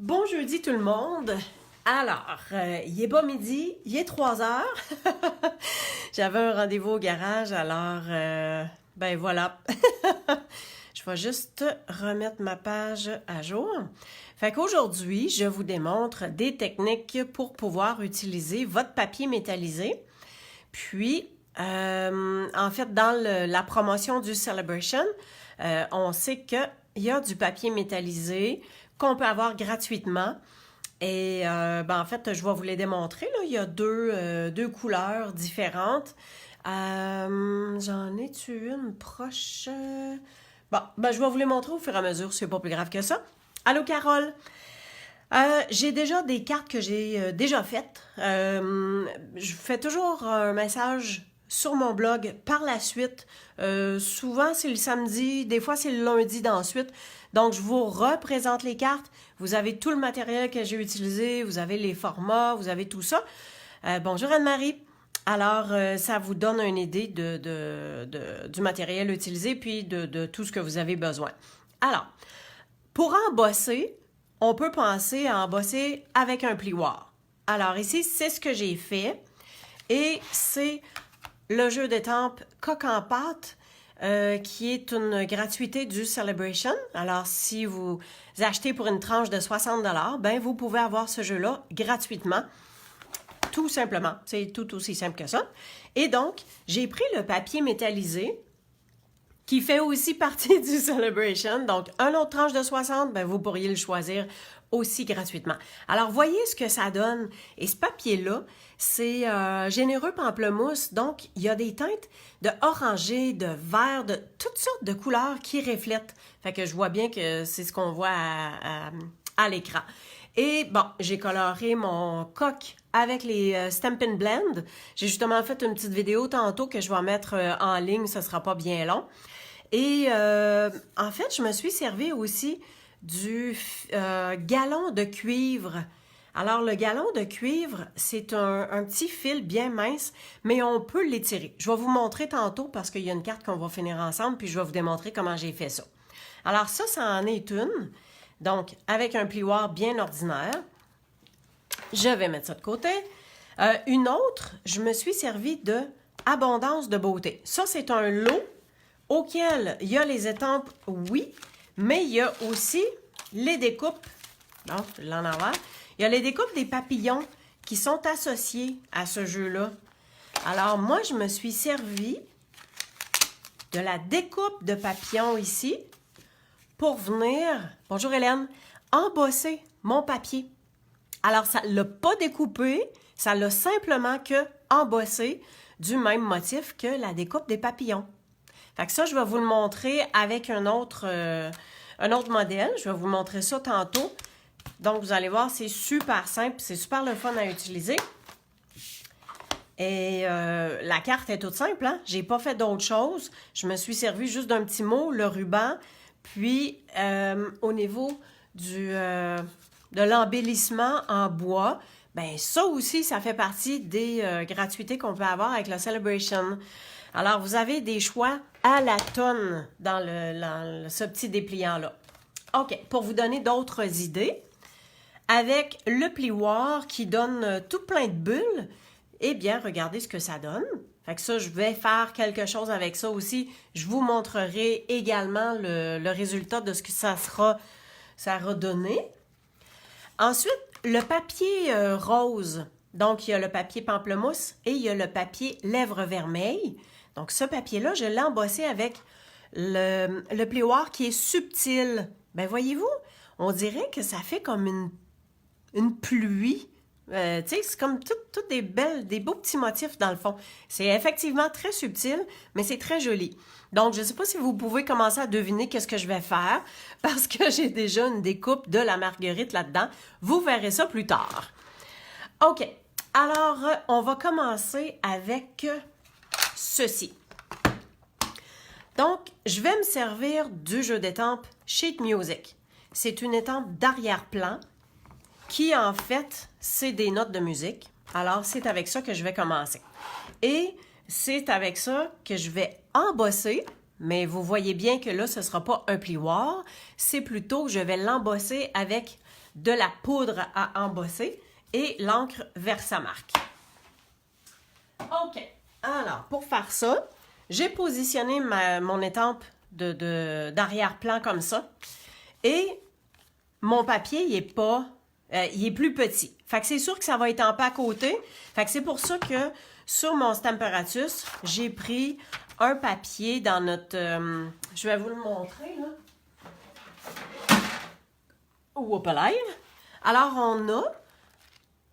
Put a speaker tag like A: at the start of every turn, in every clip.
A: Bon jeudi tout le monde! Alors, il est pas midi, il est 3 heures. J'avais un rendez-vous au garage, alors, ben voilà. Je vais juste remettre ma page à jour. Fait qu'aujourd'hui, je vous démontre des techniques pour pouvoir utiliser votre papier métallisé. Puis, en fait, dans la promotion du Celebration, on sait qu'il y a du papier métallisé qu'on peut avoir gratuitement. Et en fait, je vais vous les démontrer. Là. Il y a deux couleurs différentes. J'en ai-tu une proche? Bon, je vais vous les montrer au fur et à mesure, c'est pas plus grave que ça. Allô, Carole? J'ai déjà des cartes que j'ai déjà faites. Je fais toujours un message sur mon blog par la suite. Souvent, c'est le samedi, des fois, c'est le lundi d'ensuite. Donc, je vous représente les cartes. Vous avez tout le matériel que j'ai utilisé, vous avez les formats, vous avez tout ça. Bonjour Anne-Marie. Alors, ça vous donne une idée du matériel utilisé puis de tout ce que vous avez besoin. Alors, pour embosser, on peut penser à embosser avec un plioir. Alors ici, c'est ce que j'ai fait et c'est le jeu d'étampes Coq en pâte qui est une gratuité du Celebration. Alors, si vous achetez pour une tranche de 60 $, ben vous pouvez avoir ce jeu-là gratuitement. Tout simplement. C'est tout aussi simple que ça. Et donc, j'ai pris le papier métallisé qui fait aussi partie du Celebration. Donc, un autre tranche de 60, ben vous pourriez le choisir aussi gratuitement. Alors, voyez ce que ça donne. Et ce papier-là, c'est généreux pamplemousse. Donc, il y a des teintes de orangé, de vert, de toutes sortes de couleurs qui reflètent. Fait que je vois bien que c'est ce qu'on voit à l'écran. Et bon, j'ai coloré mon coq avec les Stampin' Blend. J'ai justement fait une petite vidéo tantôt que je vais mettre en ligne, ce sera pas bien long. Et en fait, je me suis servi aussi du galon de cuivre. Alors, le galon de cuivre, c'est un petit fil bien mince, mais on peut l'étirer. Je vais vous montrer tantôt parce qu'il y a une carte qu'on va finir ensemble, puis je vais vous démontrer comment j'ai fait ça. Alors, ça en est une. Donc, avec un plioir bien ordinaire. Je vais mettre ça de côté. Une autre, je me suis servi de Abondance de beauté. Ça, c'est un lot auquel il y a les étampes, oui, mais il y a aussi les découpes. Bon, je l'en avoir. Il y a les découpes des papillons qui sont associés à ce jeu-là. Alors, moi, je me suis servi de la découpe de papillons ici pour venir, bonjour Hélène, embosser mon papier. Alors, ça ne l'a pas découpé, ça l'a simplement que embossé du même motif que la découpe des papillons. Fait que ça, je vais vous le montrer avec un autre modèle. Je vais vous montrer ça tantôt. Donc, vous allez voir, c'est super simple, c'est super le fun à utiliser. Et la carte est toute simple, hein? J'ai pas fait d'autre chose. Je me suis servi juste d'un petit mot, le ruban, puis au niveau de l'embellissement en bois, ben ça aussi, ça fait partie des gratuités qu'on peut avoir avec la Celebration. Alors, vous avez des choix à la tonne dans ce petit dépliant-là. OK, pour vous donner d'autres idées, avec le plioir qui donne tout plein de bulles, eh bien, regardez ce que ça donne. Fait que ça, je vais faire quelque chose avec ça aussi. Je vous montrerai également le résultat de ce que ça aura donné. Ensuite, le papier rose. Donc, il y a le papier pamplemousse et il y a le papier lèvres vermeilles. Donc, ce papier-là, je l'ai embossé avec le plioir qui est subtil. Ben, voyez-vous, on dirait que ça fait comme une pluie. Tu sais, c'est comme toutes des beaux petits motifs dans le fond. C'est effectivement très subtil, mais c'est très joli. Donc, je ne sais pas si vous pouvez commencer à deviner qu'est-ce que je vais faire, parce que j'ai déjà une découpe de la marguerite là-dedans. Vous verrez ça plus tard. OK. Alors, on va commencer avec ceci. Donc, je vais me servir du jeu d'étampes Sheet Music. C'est une étampe d'arrière-plan qui, en fait, c'est des notes de musique. Alors, c'est avec ça que je vais commencer. Et c'est avec ça que je vais embosser, mais vous voyez bien que là, ce ne sera pas un plioir. C'est plutôt que je vais l'embosser avec de la poudre à embosser et l'encre Versamark. OK. Alors, pour faire ça, j'ai positionné mon étampe d'arrière-plan comme ça. Et mon papier, il est plus petit. Fait que c'est sûr que ça va étamper à côté. Fait que c'est pour ça que sur mon Stamparatus, j'ai pris un papier dans notre... je vais vous le montrer, là. Whoopalive. Alors, on a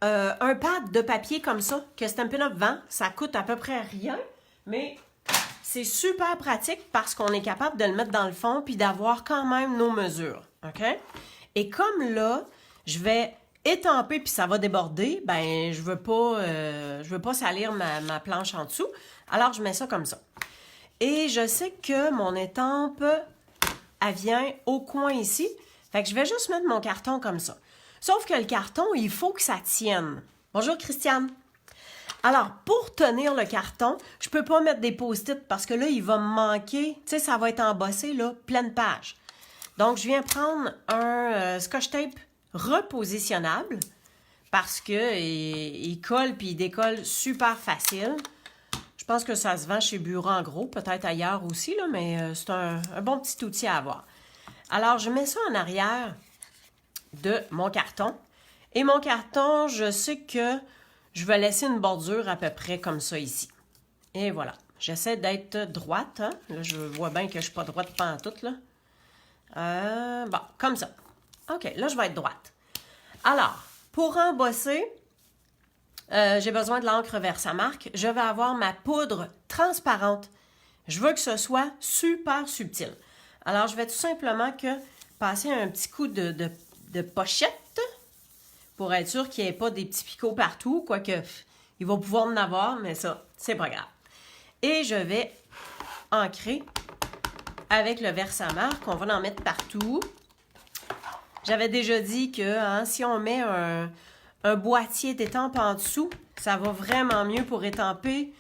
A: un pad de papier comme ça que Stampin' Up vend. Ça coûte à peu près rien, mais c'est super pratique parce qu'on est capable de le mettre dans le fond puis d'avoir quand même nos mesures. OK? Et comme là, je vais étamper puis ça va déborder, ben je veux pas salir ma planche en dessous. Alors, je mets ça comme ça. Et je sais que mon étampe, elle vient au coin ici. Fait que je vais juste mettre mon carton comme ça. Sauf que le carton, il faut que ça tienne. Bonjour, Christiane. Alors, pour tenir le carton, je peux pas mettre des post-it parce que là, il va me manquer. Tu sais, ça va être embossé, là, pleine page. Donc, je viens prendre un Scotch Tape repositionnable parce que il colle puis il décolle super facile. Je pense que ça se vend chez Bureau en gros, peut-être ailleurs aussi, là, mais c'est un bon petit outil à avoir. Alors, je mets ça en arrière de mon carton. Et mon carton, je sais que je vais laisser une bordure à peu près comme ça ici. Et voilà. J'essaie d'être droite. Hein? Là, je vois bien que je ne suis pas droite pantoute, là. Bon, comme ça. OK, là, je vais être droite. Alors, pour embosser, j'ai besoin de l'encre Versamark. Je vais avoir ma poudre transparente. Je veux que ce soit super subtil. Alors, je vais tout simplement passer un petit coup de pochette pour être sûr qu'il n'y ait pas des petits picots partout, quoique il va pouvoir en avoir, mais ça, c'est pas grave. Et je vais ancrer avec le Versamark. On va en mettre partout. J'avais déjà dit que si on met un boîtier d'étampe en dessous, ça va vraiment mieux pour étamper,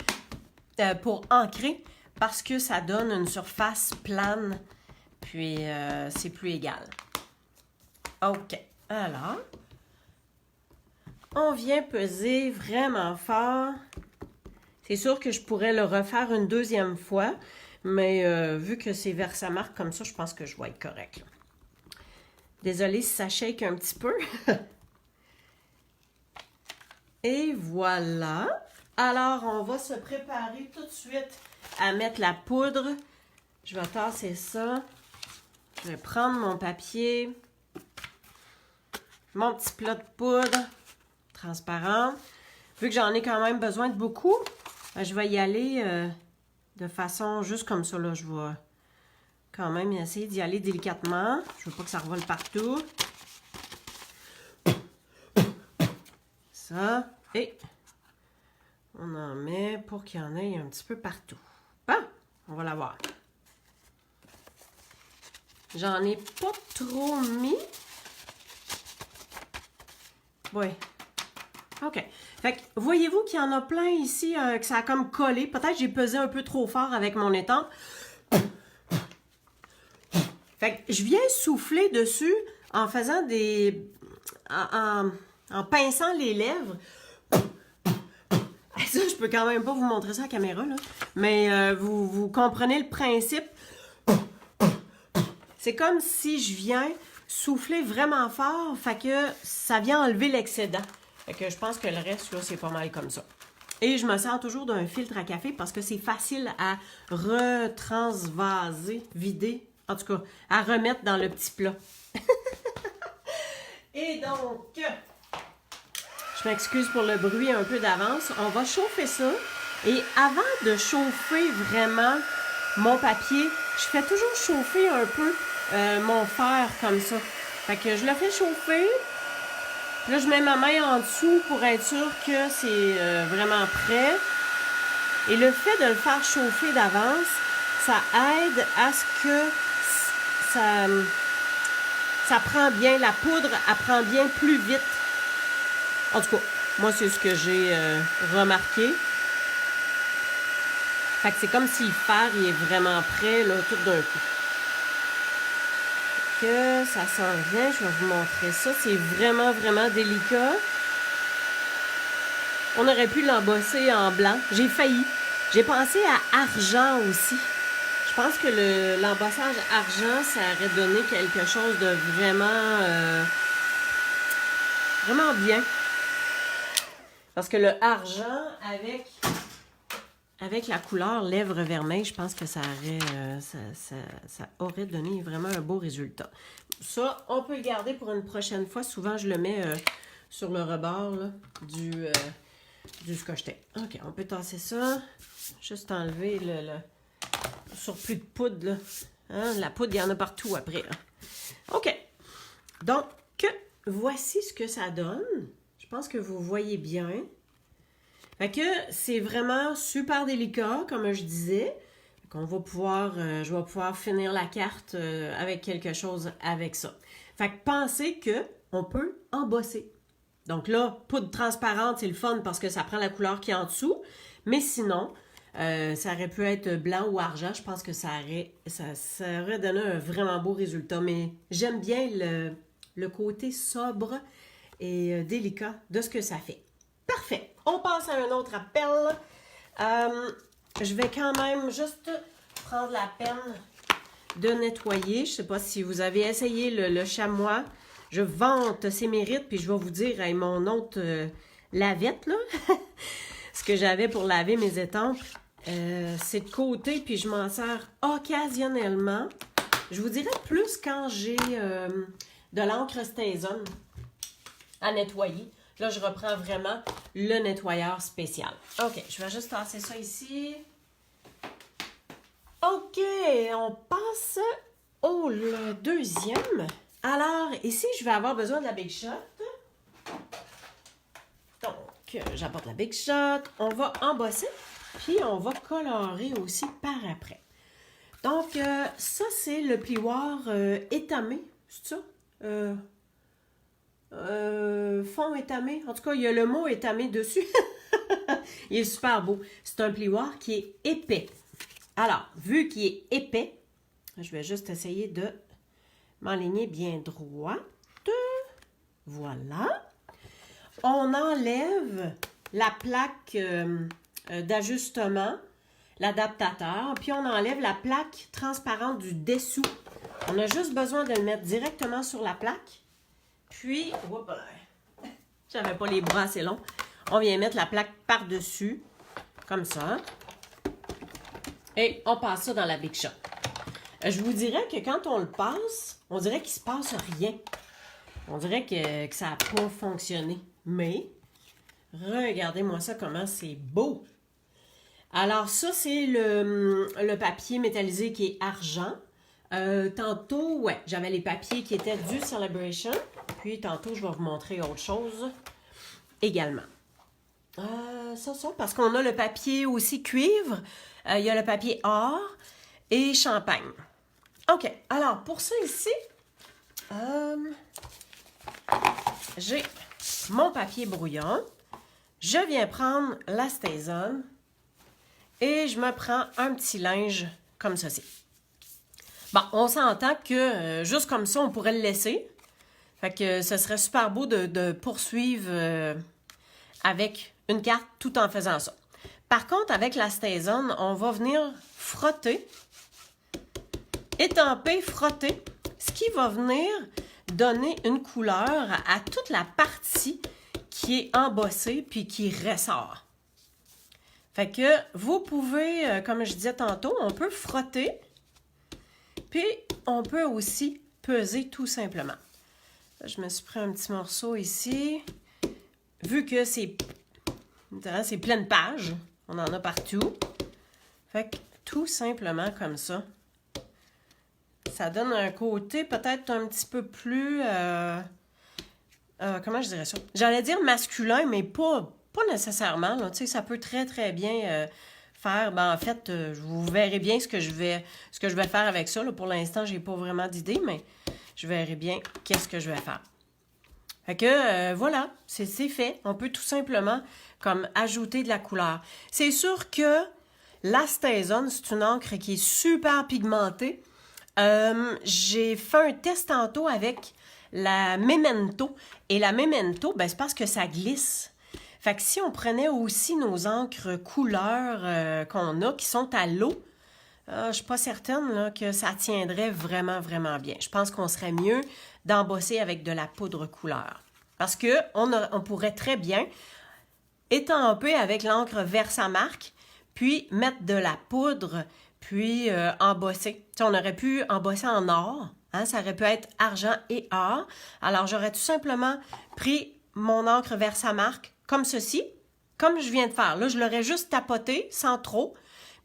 A: pour ancrer, parce que ça donne une surface plane, puis c'est plus égal. OK. Alors, on vient peser vraiment fort. C'est sûr que je pourrais le refaire une deuxième fois, mais vu que c'est Versamark comme ça, je pense que je vais être correct. Désolée si ça shake un petit peu. Et voilà. Alors, on va se préparer tout de suite à mettre la poudre. Je vais tasser ça. Je vais prendre mon papier. Mon petit plat de poudre transparent. Vu que j'en ai quand même besoin de beaucoup, je vais y aller de façon juste comme ça. Là, je vais quand même essayer d'y aller délicatement. Je ne veux pas que ça revole partout. Ça. Et on en met pour qu'il y en ait un petit peu partout. Bon, on va la voir. J'en ai pas trop mis. Oui. OK. Fait que, voyez-vous qu'il y en a plein ici que ça a comme collé. Peut-être que j'ai pesé un peu trop fort avec mon étampe. Fait que je viens souffler dessus en faisant en pinçant les lèvres. Ça, je peux quand même pas vous montrer ça à la caméra, là. Mais vous comprenez le principe. C'est comme si je viens souffler vraiment fort, fait que ça vient enlever l'excédent. Fait que je pense que le reste, là, c'est pas mal comme ça. Et je me sers toujours d'un filtre à café parce que c'est facile à retransvaser, vider, en tout cas, à remettre dans le petit plat. Et donc, je m'excuse pour le bruit un peu d'avance. On va chauffer ça. Et avant de chauffer vraiment mon papier, je fais toujours chauffer un peu mon fer comme ça. Fait que je le fais chauffer. Là, je mets ma main en dessous pour être sûr que c'est vraiment prêt. Et le fait de le faire chauffer d'avance, ça aide à ce que ça prend bien, la poudre, elle prend bien plus vite. En tout cas, moi, c'est ce que j'ai remarqué. Fait que c'est comme si le fer il est vraiment prêt, là, tout d'un coup. que ça s'en vient. Je vais vous montrer ça. C'est vraiment, vraiment délicat. On aurait pu l'embosser en blanc. J'ai failli. J'ai pensé à argent aussi. Je pense que l'embossage argent, ça aurait donné quelque chose de vraiment, vraiment bien. Parce que le argent, avec la couleur lèvres vermeilles, je pense que ça aurait donné vraiment un beau résultat. Ça, on peut le garder pour une prochaine fois. Souvent, je le mets sur le rebord là, du scotch tape. OK, on peut tasser ça. Juste enlever le surplus de poudre. Là. Hein? La poudre, il y en a partout après. Là. OK. Donc, voici ce que ça donne. Je pense que vous voyez bien. Fait que c'est vraiment super délicat, comme je disais. Qu'on va pouvoir, je vais pouvoir finir la carte avec quelque chose avec ça. Fait que pensez qu'on peut embosser. Donc là, poudre transparente, c'est le fun parce que ça prend la couleur qui est en dessous. Mais sinon, ça aurait pu être blanc ou argent. Je pense que ça aurait donné un vraiment beau résultat. Mais j'aime bien le côté sobre et délicat de ce que ça fait. Parfait. On passe à un autre appel. Je vais quand même juste prendre la peine de nettoyer. Je ne sais pas si vous avez essayé le chamois. Je vante ses mérites, puis je vais vous dire, hey, mon autre lavette, là, ce que j'avais pour laver mes étampes, c'est de côté, puis je m'en sers occasionnellement. Je vous dirais plus quand j'ai de l'encre Station à nettoyer. Là, je reprends vraiment le nettoyeur spécial. OK, je vais juste tasser ça ici. OK, on passe au deuxième. Alors, ici, je vais avoir besoin de la Big Shot. Donc, j'apporte la Big Shot. On va embosser, puis on va colorer aussi par après. Donc, ça, c'est le plioir étamé. C'est ça? Fond étamé. En tout cas, il y a le mot étamé dessus. Il est super beau. C'est un plioir qui est épais. Alors, vu qu'il est épais, je vais juste essayer de m'enligner bien droite. Voilà. On enlève la plaque d'ajustement, l'adaptateur, puis on enlève la plaque transparente du dessous. On a juste besoin de le mettre directement sur la plaque. Puis, j'avais pas les bras assez longs. On vient mettre la plaque par-dessus, comme ça. Et on passe ça dans la Big Shot. Je vous dirais que quand on le passe, on dirait qu'il se passe rien. On dirait que ça n'a pas fonctionné. Mais, regardez-moi ça, comment c'est beau. Alors ça, c'est le papier métallisé qui est argent. Tantôt, ouais, j'avais les papiers qui étaient du Celebration. Puis tantôt, je vais vous montrer autre chose également. Ça, parce qu'on a le papier aussi cuivre. Il y a le papier or et champagne. OK, alors pour ça ici, j'ai mon papier brouillon. Je viens prendre la Station et je me prends un petit linge comme ceci. Bon, on s'entend que juste comme ça, on pourrait le laisser. Fait que ce serait super beau de poursuivre avec une carte tout en faisant ça. Par contre, avec la Station, on va venir frotter, étamper, frotter, ce qui va venir donner une couleur à toute la partie qui est embossée puis qui ressort. Fait que vous pouvez, comme je disais tantôt, on peut frotter, puis on peut aussi peser tout simplement. Je me suis pris un petit morceau ici. Vu que c'est pleine page, on en a partout. Fait que tout simplement comme ça. Ça donne un côté peut-être un petit peu plus... comment je dirais ça? J'allais dire masculin, mais pas nécessairement. Là. Tu sais, ça peut très, très bien faire... Ben, en fait, vous verrez bien ce que je vais faire avec ça. Là. Pour l'instant, j'ai pas vraiment d'idée, mais je verrai bien qu'est-ce que je vais faire. Fait que, voilà, c'est fait. On peut tout simplement comme ajouter de la couleur. C'est sûr que la Station, c'est une encre qui est super pigmentée. J'ai fait un test tantôt avec la Memento. Et la Memento, ben, c'est parce que ça glisse. Fait que si on prenait aussi nos encres couleurs qu'on a, qui sont à l'eau, je suis pas certaine là, que ça tiendrait vraiment, vraiment bien. Je pense qu'on serait mieux d'embosser avec de la poudre couleur. Parce que on pourrait très bien étamper avec l'encre Versamark, puis mettre de la poudre, puis embosser. T'sais, on aurait pu embosser en or, hein, ça aurait pu être argent et or. Alors, j'aurais tout simplement pris mon encre Versamark comme ceci, comme je viens de faire. Là, je l'aurais juste tapoté, sans trop,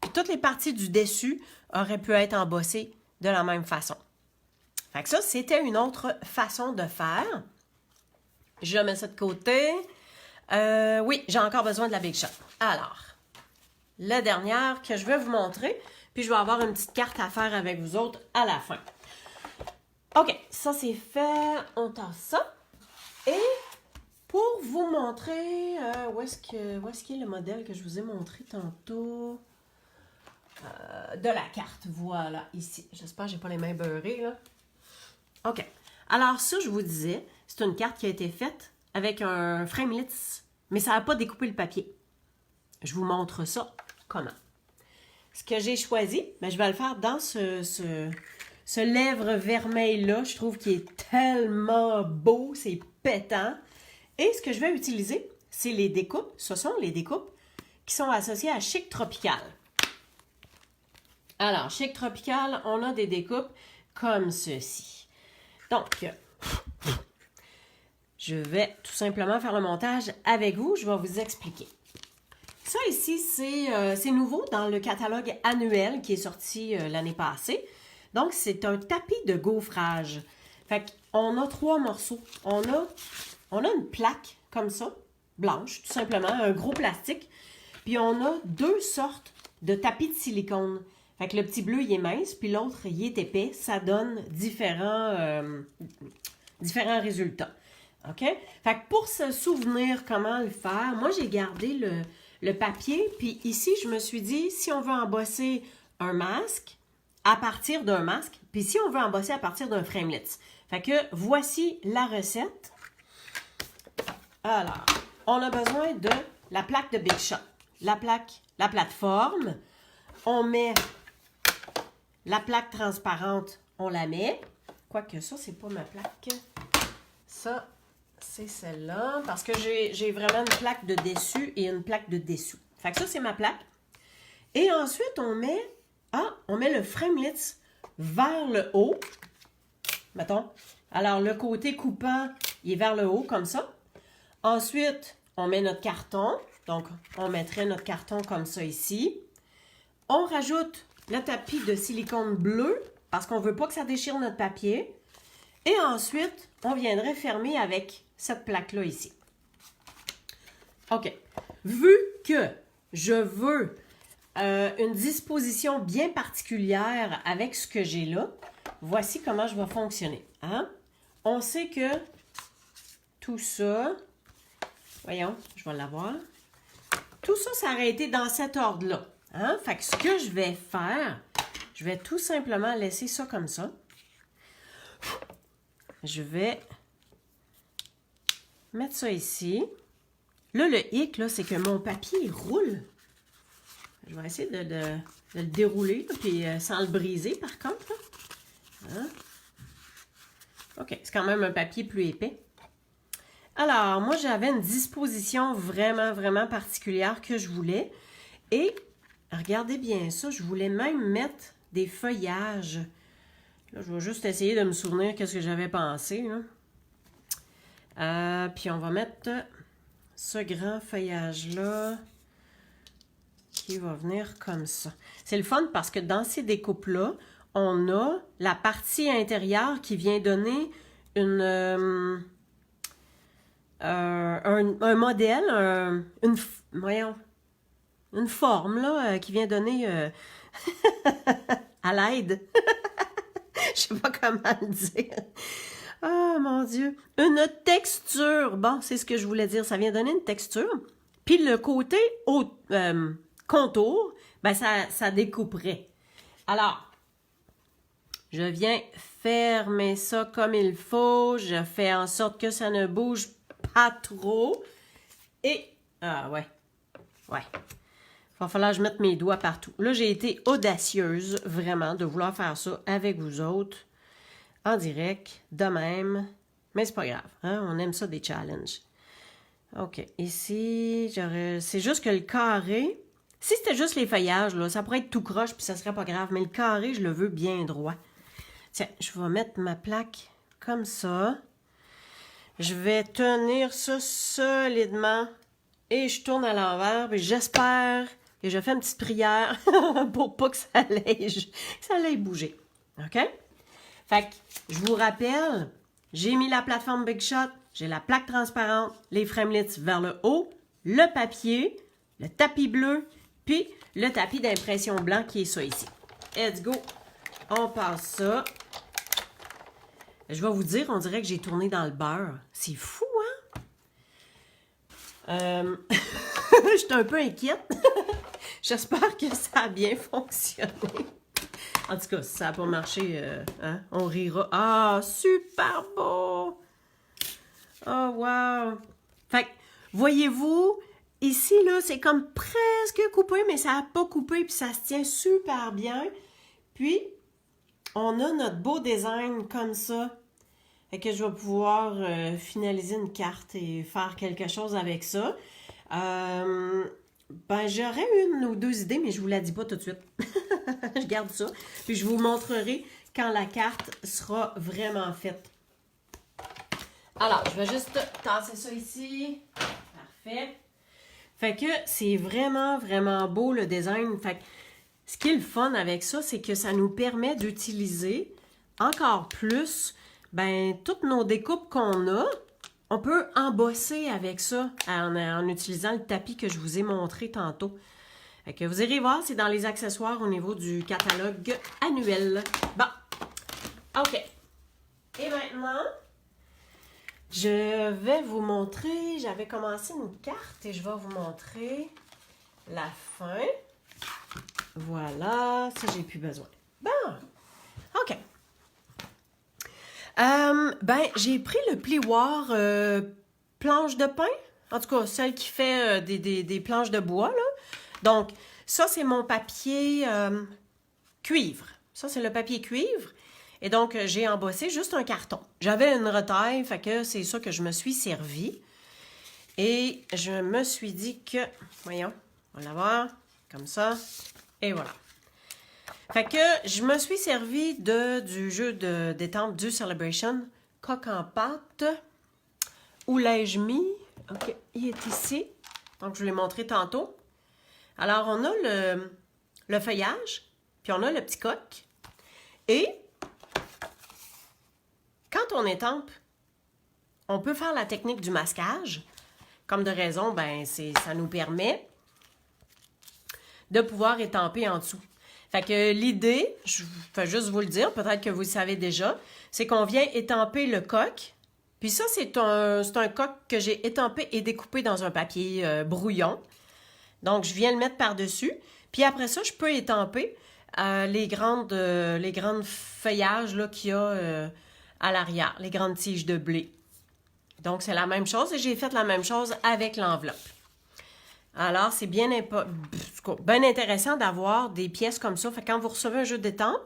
A: puis toutes les parties du dessus auraient pu être embossées de la même façon. Fait que ça, c'était une autre façon de faire. Je mets ça de côté. Oui, j'ai encore besoin de la Big Shot. Alors, la dernière que je vais vous montrer, puis je vais avoir une petite carte à faire avec vous autres à la fin. OK, ça c'est fait. On tasse ça. Et pour vous montrer, où est-ce qu'il est le modèle que je vous ai montré tantôt? De la carte, voilà, ici. J'espère que je n'ai pas les mains beurrées, là. OK. Alors ça, je vous disais, c'est une carte qui a été faite avec un framelits, mais ça n'a pas découpé le papier. Je vous montre ça comment. Ce que j'ai choisi, ben, je vais le faire dans ce lèvre vermeil-là. Je trouve qu'il est tellement beau, c'est pétant. Et ce que je vais utiliser, c'est les découpes. Ce sont les découpes qui sont associées à Chic Tropical. Alors, Chic Tropical, on a des découpes comme ceci. Donc, je vais tout simplement faire le montage avec vous. Je vais vous expliquer. Ça ici, c'est nouveau dans le catalogue annuel qui est sorti l'année passée. Donc, c'est un tapis de gaufrage. Fait qu'on a 3 morceaux. On a une plaque comme ça, blanche, tout simplement, un gros plastique. Puis on a 2 sortes de tapis de silicone. Fait que le petit bleu, il est mince, puis l'autre, il est épais. Ça donne différents résultats. OK? Fait que pour se souvenir comment le faire, moi, j'ai gardé le papier. Puis ici, je me suis dit, si on veut embosser un masque, à partir d'un masque, puis si on veut embosser à partir d'un framelits. Fait que voici la recette. Alors, on a besoin de la plaque de Big Shot, la plateforme. On met la plaque transparente, on la met. Quoique ça, c'est pas ma plaque. Ça, c'est celle-là. Parce que j'ai vraiment une plaque de dessus et une plaque de dessous. Fait que ça, c'est ma plaque. Et ensuite, on met le framelits vers le haut. Mettons. Alors, le côté coupant, il est vers le haut, comme ça. Ensuite, on met notre carton. Donc, on mettrait notre carton comme ça ici. On rajoute le tapis de silicone bleu parce qu'on ne veut pas que ça déchire notre papier. Et ensuite, on viendrait fermer avec cette plaque-là ici. OK. Vu que je veux une disposition bien particulière avec ce que j'ai là, voici comment je vais fonctionner. Hein? On sait que tout ça, voyons, je vais l'avoir. Tout ça, ça aurait été dans cet ordre-là. Hein? Fait que ce que je vais faire, je vais tout simplement laisser ça comme ça. Je vais mettre ça ici. Là, le hic, là, c'est que mon papier, il roule. Je vais essayer de le dérouler, là, puis sans le briser, par contre. Là. Hein? OK, c'est quand même un papier plus épais. Alors, moi, j'avais une disposition vraiment, vraiment particulière que je voulais. Et, regardez bien ça, je voulais même mettre des feuillages. Là, je vais juste essayer de me souvenir qu'est-ce que j'avais pensé. Puis, on va mettre ce grand feuillage-là qui va venir comme ça. C'est le fun parce que dans ces découpes-là, on a la partie intérieure qui vient donner un modèle, une forme là, qui vient donner à l'aide. Je sais pas comment le dire. Oh mon Dieu. Une texture. Bon, c'est ce que je voulais dire. Ça vient donner une texture. Puis le côté contour, ben ça découperait. Alors, Je viens fermer ça comme il faut. Je fais en sorte que ça ne bouge pas trop. Et, ah ouais, ouais. Il va falloir que je mette mes doigts partout. Là, j'ai été audacieuse, vraiment, de vouloir faire ça avec vous autres, en direct, de même. Mais c'est pas grave, hein? On aime ça, des challenges. OK, ici, c'est juste que le carré, si c'était juste les feuillages, là, ça pourrait être tout croche, puis ça serait pas grave, mais le carré, je le veux bien droit. Tiens, je vais mettre ma plaque comme ça. Je vais tenir ça solidement et je tourne à l'envers, puis j'espère que je fais une petite prière pour pas que ça aille bouger. OK? Fait que, je vous rappelle, j'ai mis la plateforme Big Shot, j'ai la plaque transparente, les framelits vers le haut, le papier, le tapis bleu, puis le tapis d'impression blanc qui est ça ici. Let's go! On passe ça. Je vais vous dire, on dirait que j'ai tourné dans le beurre. C'est fou, hein? Je suis un peu inquiète. J'espère que ça a bien fonctionné. En tout cas, si ça n'a pas marché, hein, on rira. Ah, super beau! Oh, wow! Fait que, voyez-vous, ici, là, c'est comme presque coupé, mais ça n'a pas coupé, puis ça se tient super bien. Puis, on a notre beau design comme ça. Fait que je vais pouvoir finaliser une carte et faire quelque chose avec ça. Ben, j'aurais une ou deux idées, mais je ne vous la dis pas tout de suite. Je garde ça. Puis je vous montrerai quand la carte sera vraiment faite. Alors, je vais juste tasser ça ici. Parfait. Fait que c'est vraiment, vraiment beau le design. Fait que ce qui est le fun avec ça, c'est que ça nous permet d'utiliser encore plus, ben, toutes nos découpes qu'on a. On peut embosser avec ça en utilisant le tapis que je vous ai montré tantôt. Fait que vous irez voir, c'est dans les accessoires au niveau du catalogue annuel. Bon, OK. Et maintenant, je vais vous montrer, j'avais commencé une carte et je vais vous montrer la fin. Voilà, ça j'ai plus besoin. Bon, OK. Ben, j'ai pris le plioir planche de pain. En tout cas, celle qui fait des planches de bois, là. Donc, ça, c'est mon papier cuivre. Ça, c'est le papier cuivre. Et donc, j'ai embossé juste un carton. J'avais une retaille, fait que c'est ça que je me suis servi. Et je me suis dit que... Voyons, on va l'avoir comme ça. Et voilà. Fait que je me suis servi du jeu d'étampe du Celebration, coq en pâte. Où l'ai-je mis? OK, il est ici. Donc, je vous l'ai montré tantôt. Alors, on a le feuillage, puis on a le petit coq. Et, quand on étampe, on peut faire la technique du masquage. Comme de raison, ben, ça nous permet de pouvoir étamper en dessous. Fait que l'idée, je vais juste vous le dire, peut-être que vous le savez déjà, c'est qu'on vient étamper le coq. Puis ça, c'est un coq que j'ai étampé et découpé dans un papier brouillon. Donc, je viens le mettre par-dessus. Puis après ça, je peux étamper les grandes feuillages qu'il y a à l'arrière, les grandes tiges de blé. Donc, c'est la même chose et j'ai fait la même chose avec l'enveloppe. Alors, c'est bien intéressant d'avoir des pièces comme ça. Fait que quand vous recevez un jeu d'étampe,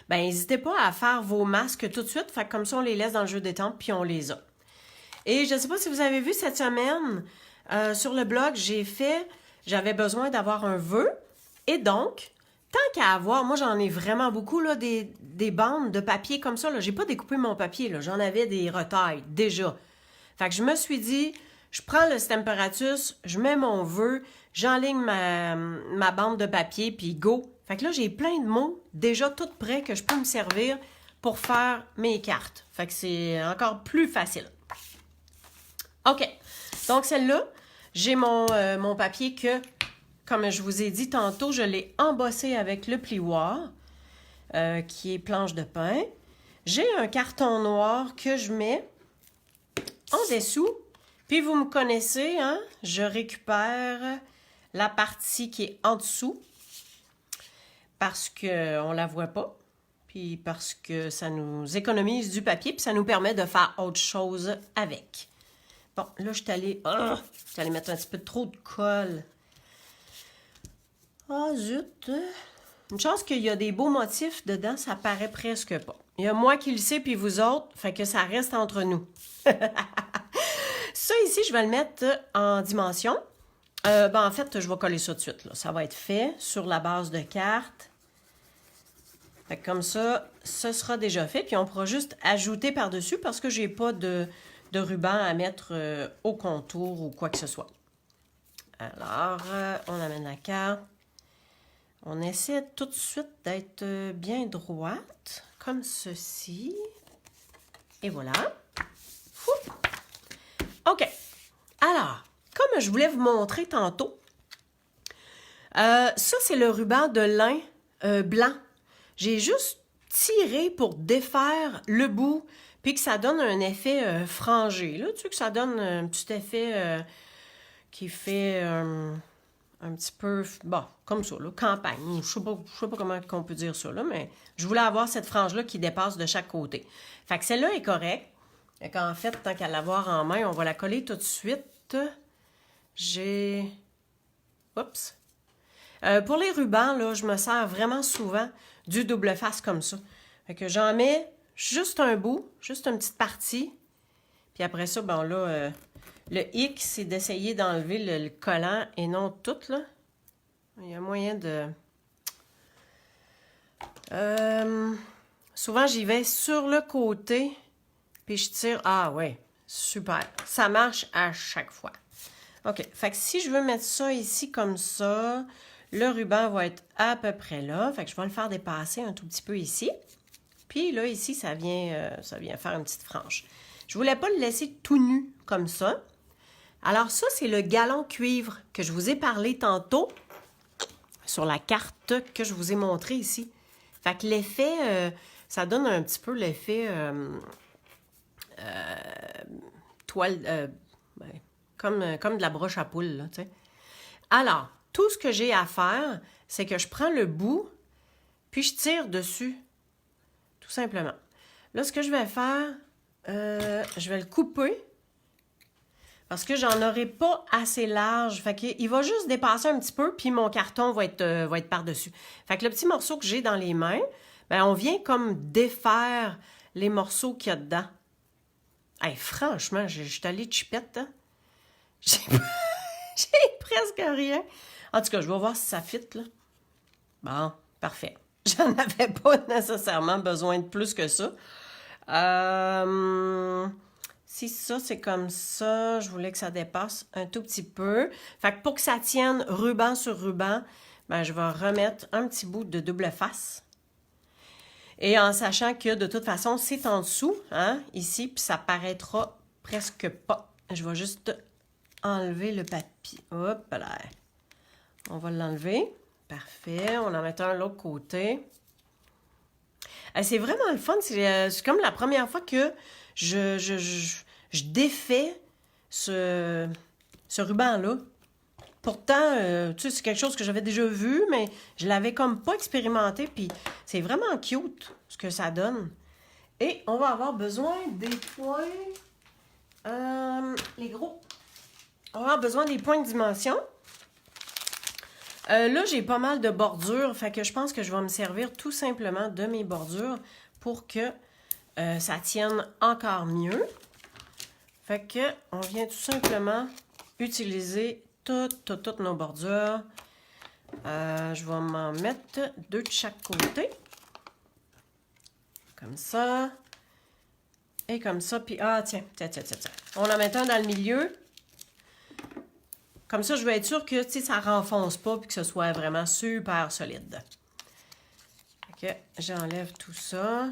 A: ben n'hésitez pas à faire vos masques tout de suite. Fait que comme ça, on les laisse dans le jeu d'étampe puis on les a. Et je ne sais pas si vous avez vu cette semaine, sur le blog, j'avais besoin d'avoir un vœu. Et donc, tant qu'à avoir, moi j'en ai vraiment beaucoup, là, des bandes de papier comme ça. Je n'ai pas découpé mon papier, là, j'en avais des retailles déjà. Fait que je me suis dit, je prends le Stamparatus, je mets mon vœu, j'enligne ma bande de papier, puis go. Fait que là, j'ai plein de mots déjà tout prêts que je peux me servir pour faire mes cartes. Fait que c'est encore plus facile. OK. Donc, celle-là, j'ai mon papier que, comme je vous ai dit tantôt, je l'ai embossé avec le plioir, qui est planche de pain. J'ai un carton noir que je mets en dessous. Puis, vous me connaissez, hein? Je récupère la partie qui est en dessous parce qu'on ne la voit pas. Puis parce que ça nous économise du papier, puis ça nous permet de faire autre chose avec. Bon, là, je suis allée mettre un petit peu trop de colle. Ah, zut! Une chance qu'il y a des beaux motifs dedans, ça paraît presque pas. Il y a moi qui le sais, puis vous autres, fait que ça reste entre nous. Ça ici, je vais le mettre en dimension. En fait, je vais coller ça tout de suite. Là. Ça va être fait sur la base de carte. Fait que comme ça, ce sera déjà fait. Puis on pourra juste ajouter par-dessus parce que j'ai pas de ruban à mettre au contour ou quoi que ce soit. Alors, on amène la carte. On essaie tout de suite d'être bien droite, comme ceci. Et voilà. Ouh. OK. Alors, comme je voulais vous montrer tantôt, ça, c'est le ruban de lin blanc. J'ai juste tiré pour défaire le bout, puis que ça donne un effet frangé. Là, tu sais que ça donne un petit effet qui fait un petit peu, bon, comme ça, là, campagne. Je sais pas comment on peut dire ça, là, mais je voulais avoir cette frange-là qui dépasse de chaque côté. Fait que celle-là est correcte. Fait qu'en fait, tant qu'à l'avoir en main, on va la coller tout de suite. J'ai... Oups! Pour les rubans, là, je me sers vraiment souvent du double face comme ça. Fait que j'en mets juste un bout, juste une petite partie. Puis après ça, bon là, le hic, c'est d'essayer d'enlever le collant et non tout, là. Il y a moyen de... souvent, j'y vais sur le côté, puis je tire. Ah ouais, super. Ça marche à chaque fois. OK, fait que si je veux mettre ça ici comme ça, le ruban va être à peu près là. Fait que je vais le faire dépasser un tout petit peu ici. Puis là, ici, ça vient faire une petite frange. Je voulais pas le laisser tout nu comme ça. Alors ça, c'est le galon cuivre que je vous ai parlé tantôt sur la carte que je vous ai montrée ici. Fait que l'effet, ça donne un petit peu l'effet toile, comme de la broche à poule, là, tu sais. Alors, tout ce que j'ai à faire, c'est que je prends le bout, puis je tire dessus, tout simplement. Là, ce que je vais faire, je vais le couper, parce que j'en aurai pas assez large. Fait qu'il va juste dépasser un petit peu, puis mon carton va être par-dessus. Fait que le petit morceau que j'ai dans les mains, ben on vient comme défaire les morceaux qu'il y a dedans. Hey, franchement, je suis allée chipette, hein? J'ai presque rien. En tout cas, je vais voir si ça fit, là. Bon, parfait. J'en avais pas nécessairement besoin de plus que ça. Si ça, c'est comme ça, je voulais que ça dépasse un tout petit peu. Fait que pour que ça tienne ruban sur ruban, ben, je vais remettre un petit bout de double face. Et en sachant que de toute façon, c'est en dessous, hein, ici, puis ça paraîtra presque pas. Je vais juste enlever le papier. Hop là. On va l'enlever. Parfait. On en met un de l'autre côté. C'est vraiment le fun. C'est comme la première fois que je défais ce ruban-là. Pourtant, tu sais, c'est quelque chose que j'avais déjà vu, mais je l'avais comme pas expérimenté. Puis c'est vraiment cute ce que ça donne. Et on va avoir besoin des points. Les gros. On va avoir besoin des points de dimension. Là, j'ai pas mal de bordures, fait que je pense que je vais me servir tout simplement de mes bordures pour que ça tienne encore mieux. Fait que on vient tout simplement utiliser toutes nos bordures. Je vais m'en mettre 2 de chaque côté. Comme ça. Et comme ça. Puis, tiens. On en met un dans le milieu. Comme ça, je vais être sûre que ça ne renfonce pas et que ce soit vraiment super solide. Ok, j'enlève tout ça.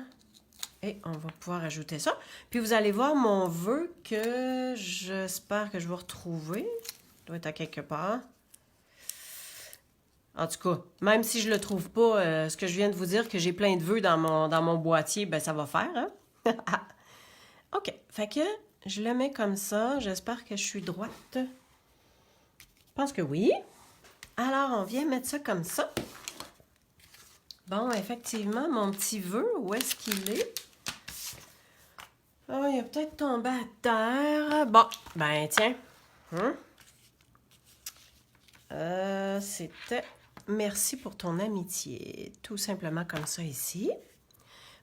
A: Et on va pouvoir ajouter ça. Puis vous allez voir mon vœu que j'espère que je vais retrouver. Il doit être à quelque part. En tout cas, même si je ne le trouve pas, ce que je viens de vous dire, que j'ai plein de vœux dans mon boîtier, ben ça va faire, hein? OK, fait que je le mets comme ça. J'espère que je suis droite. Je pense que oui. Alors, on vient mettre ça comme ça. Bon, effectivement, mon petit vœu, où est-ce qu'il est? Ah, il a peut-être tombé à terre. Bon, ben tiens. C'était merci pour ton amitié. Tout simplement comme ça ici.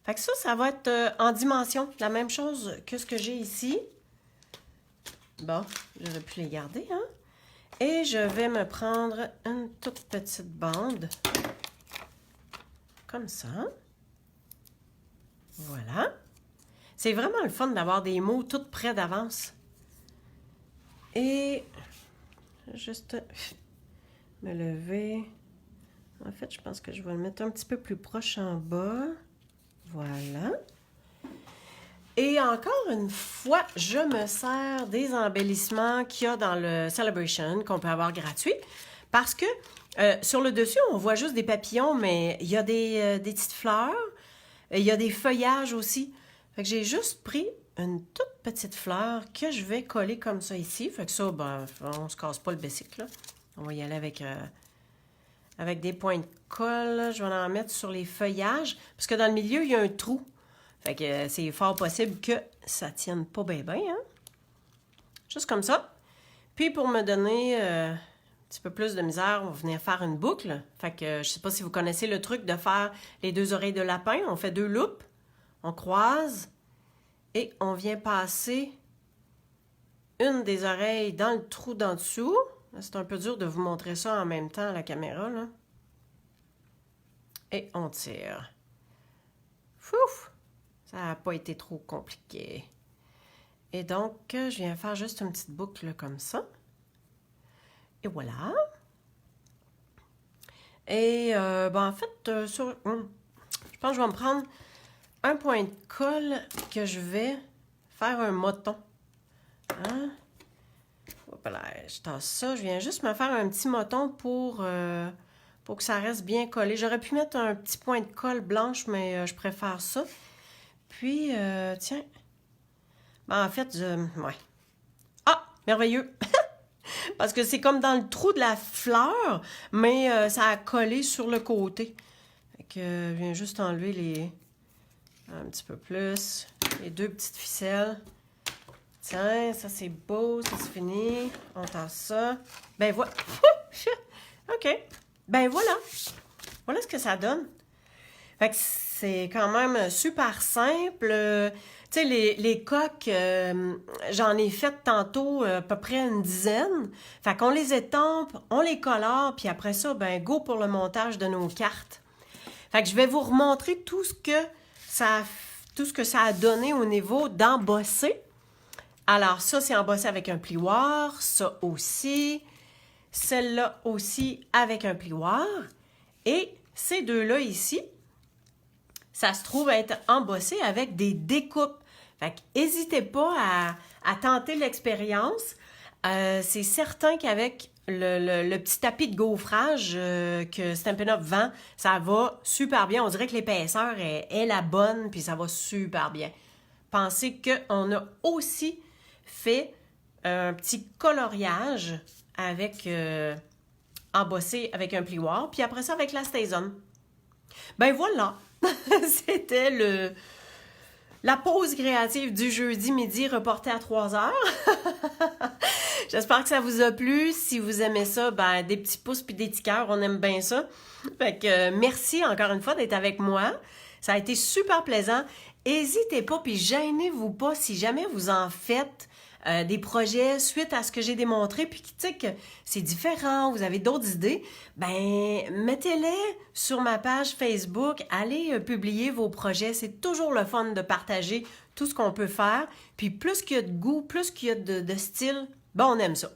A: Fait que ça va être en dimension. La même chose que ce que j'ai ici. Bon, j'aurais pu les garder, hein? Et je vais me prendre une toute petite bande. Comme ça. Voilà. C'est vraiment le fun d'avoir des mots tout près d'avance. Et juste me lever. En fait, je pense que je vais le mettre un petit peu plus proche en bas. Voilà. Et encore une fois, je me sers des embellissements qu'il y a dans le Celebration qu'on peut avoir gratuit. Parce que sur le dessus, on voit juste des papillons, mais il y a des petites fleurs. Il y a des feuillages aussi. Fait que j'ai juste pris une toute petite fleur que je vais coller comme ça ici. Fait que ça, ben, on se casse pas le bicycle, là. On va y aller avec des points de colle. Je vais en mettre sur les feuillages. Parce que dans le milieu, il y a un trou. Fait que c'est fort possible que ça tienne pas bien, hein? Juste comme ça. Puis pour me donner un petit peu plus de misère, on va venir faire une boucle. Fait que je sais pas si vous connaissez le truc de faire les 2 oreilles de lapin. On fait 2 loupes. On croise. Et on vient passer une des oreilles dans le trou d'en dessous. C'est un peu dur de vous montrer ça en même temps à la caméra, là. Et on tire. Fouf! Ça n'a pas été trop compliqué. Et donc, je viens faire juste une petite boucle comme ça. Et voilà. Et, ben, en fait, je pense que je vais me prendre un point de colle que je vais faire un moton. Hein? Hop là, je tasse ça. Je viens juste me faire un petit moton pour que ça reste bien collé. J'aurais pu mettre un petit point de colle blanche, mais je préfère ça. Puis, tiens. Ben, en fait, ouais. Ah, merveilleux! Parce que c'est comme dans le trou de la fleur, mais ça a collé sur le côté. Fait que je viens juste enlever un petit peu plus. Les 2 petites ficelles. Tiens, ça c'est beau, ça c'est fini. On tasse ça. Ben voilà. OK. Ben voilà. Voilà ce que ça donne. Fait que c'est quand même super simple. Tu sais, les coques, j'en ai fait tantôt à peu près une dizaine. Fait qu'on les étampe, on les colore, puis après ça, ben go pour le montage de nos cartes. Fait que je vais vous remontrer tout ce que ça a donné au niveau d'embosser. Alors ça, c'est embossé avec un plioir, ça aussi, celle-là aussi avec un plioir. Et ces 2-là ici, ça se trouve être embossé avec des découpes. Fait que n'hésitez pas à tenter l'expérience. C'est certain qu'avec le petit tapis de gaufrage que Stampin' Up vend, ça va super bien. On dirait que l'épaisseur est la bonne, puis ça va super bien. Pensez qu'on a aussi fait un petit coloriage avec embossé avec un plioir, puis après ça avec la StazOn. Ben voilà! C'était la pause créative du jeudi midi reportée à 3h. J'espère que ça vous a plu. Si vous aimez ça, ben des petits pouces puis des petits cœurs, on aime bien ça. Fait que merci encore une fois d'être avec moi. Ça a été super plaisant. N'hésitez pas puis gênez-vous pas si jamais vous en faites des projets suite à ce que j'ai démontré, puis tu sais que c'est différent, vous avez d'autres idées, ben mettez-les sur ma page Facebook, allez publier vos projets, c'est toujours le fun de partager tout ce qu'on peut faire, puis plus qu'il y a de goût, plus qu'il y a de style, ben on aime ça.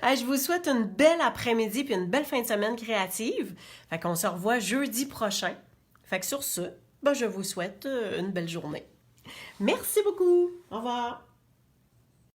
A: Je vous souhaite une belle après-midi puis une belle fin de semaine créative, fait qu'on se revoit jeudi prochain, fait que sur ce, ben je vous souhaite une belle journée. Merci beaucoup, au revoir!